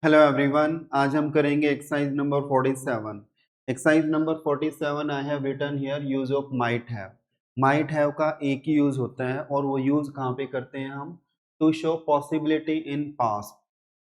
Hello everyone, आज हम करेंगे exercise number 47। Exercise number 47 I have written here use of might have. Might have का एक ही use होता है और वो यूज कहाँ पे करते हैं हम? To show possibility in past.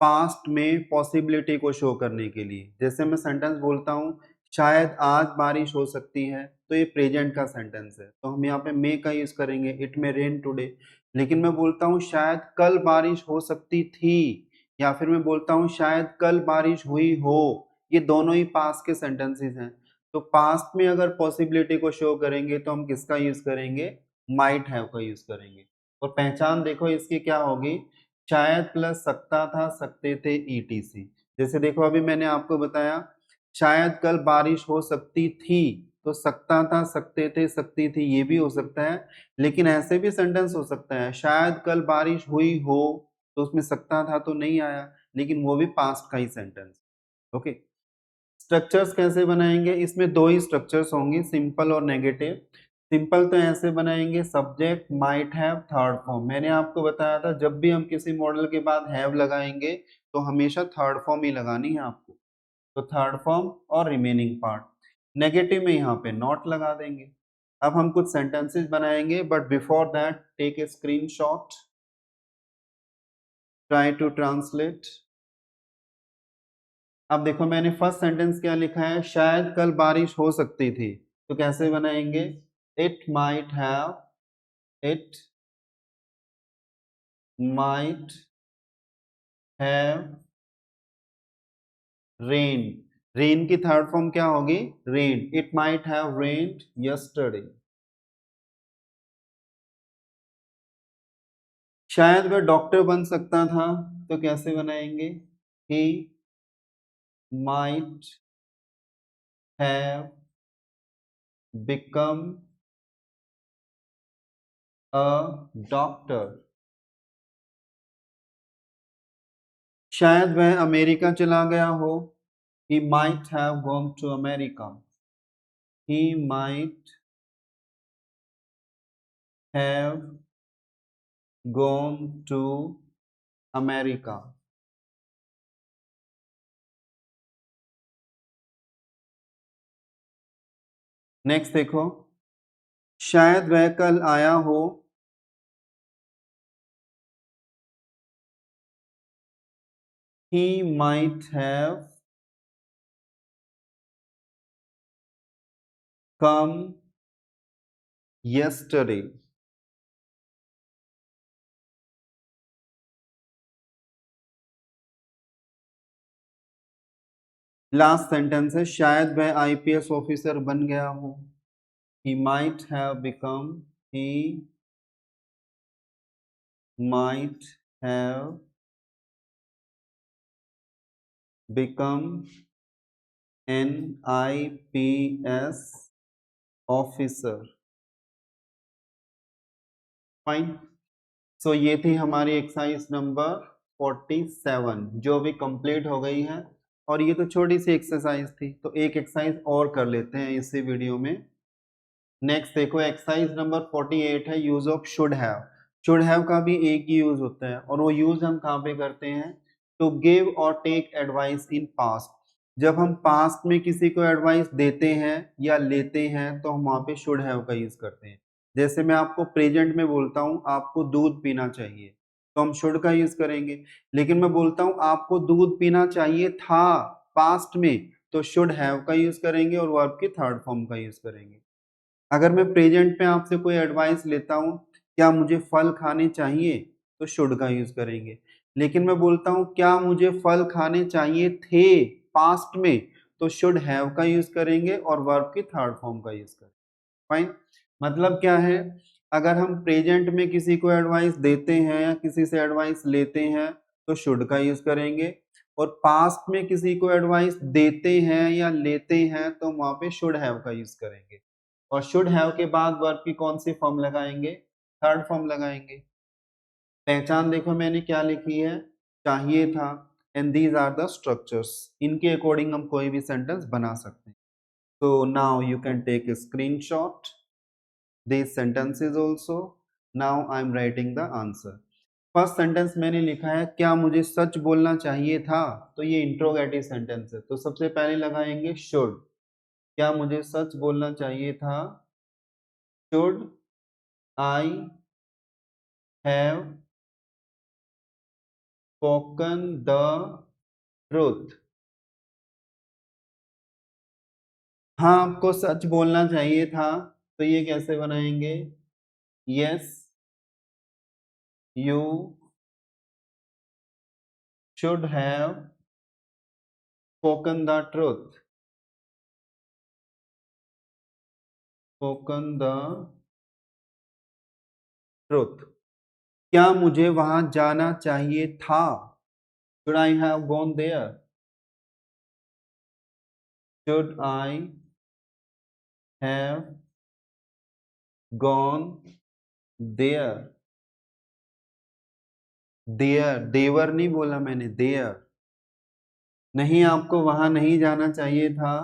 Past में पॉसिबिलिटी को शो करने के लिए। जैसे मैं सेंटेंस बोलता हूँ शायद आज बारिश हो सकती है, तो ये प्रेजेंट का सेंटेंस है, तो हम यहाँ पे मे का यूज करेंगे, इट मे रेन टुडे। लेकिन मैं बोलता हूँ शायद कल बारिश हो सकती थी, या फिर मैं बोलता हूँ शायद कल बारिश हुई हो। ये दोनों ही पास्ट के सेंटेंसेस हैं। तो पास्ट में अगर पॉसिबिलिटी को शो करेंगे तो हम किसका यूज करेंगे? माइट हैव का यूज करेंगे। और पहचान देखो इसकी क्या होगी? शायद प्लस सकता था, सकते थे, ईटीसी। जैसे देखो अभी मैंने आपको बताया शायद कल बारिश हो सकती थी, तो सकता था, सकते थे, सकती थी, ये भी हो सकता है। लेकिन ऐसे भी सेंटेंस हो सकता है शायद कल बारिश हुई हो, तो उसमें सकता था तो नहीं आया, लेकिन वो भी पास्ट का ही सेंटेंस। ओके। स्ट्रक्चर्स कैसे बनाएंगे? इसमें दो ही स्ट्रक्चर्स होंगे, सिंपल और नेगेटिव। सिंपल तो ऐसे बनाएंगे subject might have third form. मैंने आपको बताया था जब भी हम किसी मॉडल के बाद हैव लगाएंगे तो हमेशा थर्ड फॉर्म ही लगानी है आपको। तो थर्ड फॉर्म और रिमेनिंग पार्ट। नेगेटिव में यहाँ पे नॉट लगा देंगे। अब हम कुछ सेंटेंसेस बनाएंगे, but before that take a screenshot, try to translate. अब देखो मैंने फर्स्ट सेंटेंस क्या लिखा है, शायद कल बारिश हो सकती थी, तो कैसे बनाएंगे? It might have, it might have rain. Rain की थर्ड फॉर्म क्या होगी? Rain. It might have rained yesterday. शायद वह डॉक्टर बन सकता था, तो कैसे बनाएंगे? He might have become a doctor. शायद वह अमेरिका चला गया हो, he might have gone to America. He might have gone to America. Next देखो, शायद वह कल आया हो, he might have come yesterday. Last sentence है शायद वह आईपीएस ऑफिसर बन गया हो, he might have become, he might have become an IPS officer. Fine. So ये थी हमारी एक्सरसाइज नंबर 47 जो अभी कंप्लीट हो गई है। और ये तो छोटी सी एक्सरसाइज थी, तो एक एक्सरसाइज और कर लेते हैं इसी वीडियो में। नेक्स्ट देखो एक्सरसाइज नंबर 48 है use of should have. Should have का भी एक ही यूज होता है, और वो यूज हम कहाँ पे करते हैं? टू गिव और टेक एडवाइस इन पास्ट। जब हम पास्ट में किसी को एडवाइस देते हैं या लेते हैं तो हम वहां पे शुड हैव का यूज करते हैं। जैसे मैं आपको प्रेजेंट में बोलता हूँ आपको दूध पीना चाहिए, तो हम शुड का यूज करेंगे। लेकिन मैं बोलता हूँ आपको दूध पीना चाहिए था पास्ट में, तो शुड हैव का यूज करेंगे और वर्ब की थर्ड फॉर्म का यूज करेंगे। अगर मैं प्रेजेंट में आपसे कोई एडवाइस लेता हूँ क्या मुझे फल खाने चाहिए, तो शुड का यूज करेंगे। लेकिन मैं बोलता हूँ क्या मुझे फल खाने चाहिए थे पास्ट में, तो शुड हैव का यूज करेंगे और वर्ब की थर्ड फॉर्म का यूज करेंगे। फाइन। मतलब क्या है? अगर हम प्रेजेंट में किसी को एडवाइस देते हैं या किसी से एडवाइस लेते हैं तो शुड का यूज करेंगे, और पास्ट में किसी को एडवाइस देते हैं या लेते हैं तो वहां पे शुड हैव का यूज करेंगे। और शुड हैव के बाद वर्ब की कौन सी फॉर्म लगाएंगे? थर्ड फॉर्म लगाएंगे। पहचान देखो मैंने क्या लिखी है, चाहिए था। And these are the structures. इनके अकॉर्डिंग हम कोई भी सेंटेंस बना सकते हैं। So now you can take a screenshot these sentences also. Now I am writing the answer. First sentence मैंने लिखा है क्या मुझे सच बोलना चाहिए था, तो ये इंट्रोगेटिव सेंटेंस है, तो सबसे पहले लगाएंगे शुड। क्या मुझे सच बोलना चाहिए था, should I have spoken the truth. हाँ आपको सच बोलना चाहिए था, तो ये कैसे बनाएंगे, yes you should have spoken the truth, spoken the truth. क्या मुझे वहां जाना चाहिए था, should I have gone there, should I have gone there. There, देवर नहीं बोला मैंने, देयर। नहीं आपको वहां नहीं जाना चाहिए था,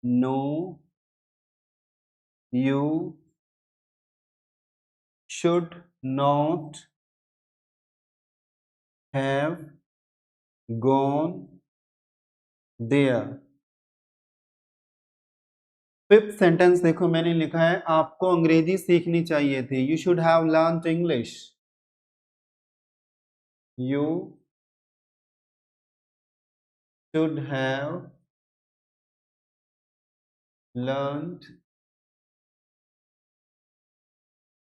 no you should not have gone there. Fifth sentence देखो मैंने लिखा है आपको अंग्रेजी सीखनी चाहिए थी, you should have learned English, you should have learned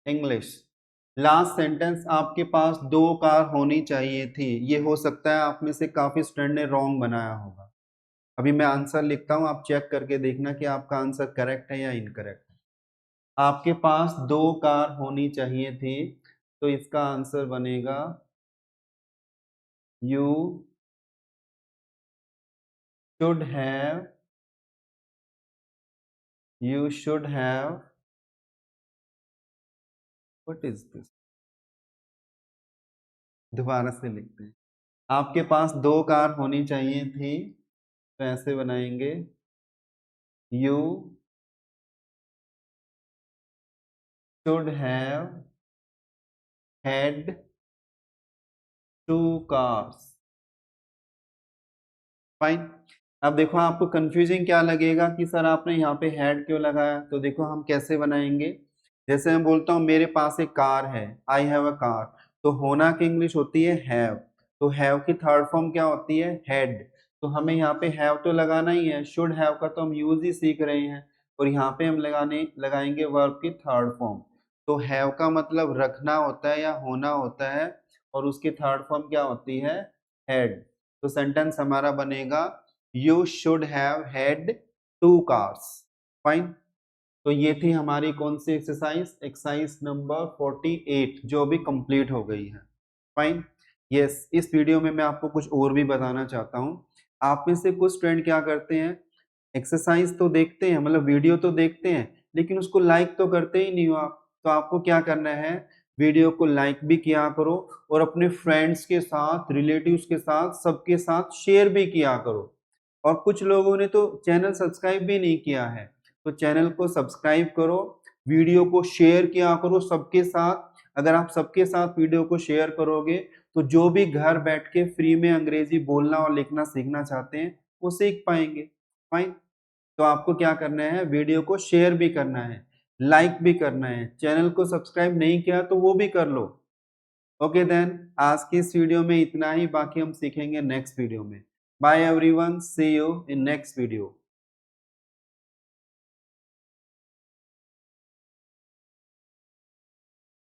English. Last sentence आपके पास 2 कार होनी चाहिए थी, ये हो सकता है आप में से काफी स्टूडेंट ने रॉन्ग बनाया होगा। अभी मैं आंसर लिखता हूं, आप चेक करके देखना कि आपका आंसर करेक्ट है या इनकरेक्ट है। आपके पास 2 कार होनी चाहिए थी, तो इसका आंसर बनेगा you should have, you should have, what is this, दोबारा से लिखते हैं। आपके पास 2 कार होनी चाहिए थी, तो ऐसे बनाएंगे you should have had 2 cars. Fine. अब देखो आपको कंफ्यूजिंग क्या लगेगा कि सर आपने यहाँ पे हैड क्यों लगाया, तो देखो हम कैसे बनाएंगे। जैसे मैं बोलता हूँ मेरे पास एक कार है, आई हैव अ कार, तो होना की इंग्लिश होती है हैव, तो हैव की थर्ड फॉर्म क्या होती है, हैड। तो हमें यहाँ पे हैव तो लगाना ही है, शुड हैव का तो हम यूज ही सीख रहे हैं, और यहाँ पे हम लगाएंगे वर्ब की थर्ड फॉर्म। तो हैव का मतलब रखना होता है या होना होता है, और उसकी थर्ड फॉर्म क्या होती है, हैड। तो सेंटेंस हमारा बनेगा you should have had 2 cars. Fine. तो ये थी हमारी कौन सी एक्सरसाइज, एक्सरसाइज नंबर 48, जो अभी कंप्लीट हो गई है। फाइन। यस, इस वीडियो में मैं आपको कुछ और भी बताना चाहता हूँ। आप में से कुछ स्टूडेंट क्या करते हैं, एक्सरसाइज तो देखते हैं, मतलब वीडियो तो देखते हैं, लेकिन उसको लाइक तो करते ही नहीं हो आप। तो आपको क्या करना है, वीडियो को लाइक भी किया करो, और अपने फ्रेंड्स के साथ, रिलेटिव्स के साथ, सबके साथ शेयर भी किया करो। और कुछ लोगों ने तो चैनल सब्सक्राइब भी नहीं किया है, तो चैनल को सब्सक्राइब करो, वीडियो को शेयर किया करो सबके साथ। अगर आप सबके साथ वीडियो को शेयर करोगे, तो जो भी घर बैठ के फ्री में अंग्रेजी बोलना और लिखना सीखना चाहते हैं, वो सीख पाएंगे। फाइन। तो आपको क्या करना है, वीडियो को शेयर भी करना है, लाइक भी करना है, चैनल को सब्सक्राइब नहीं किया तो वो भी कर लो। ओके देन, आज की इस वीडियो में इतना ही, बाकी हम सीखेंगे नेक्स्ट वीडियो में। Bye everyone, see you in next video.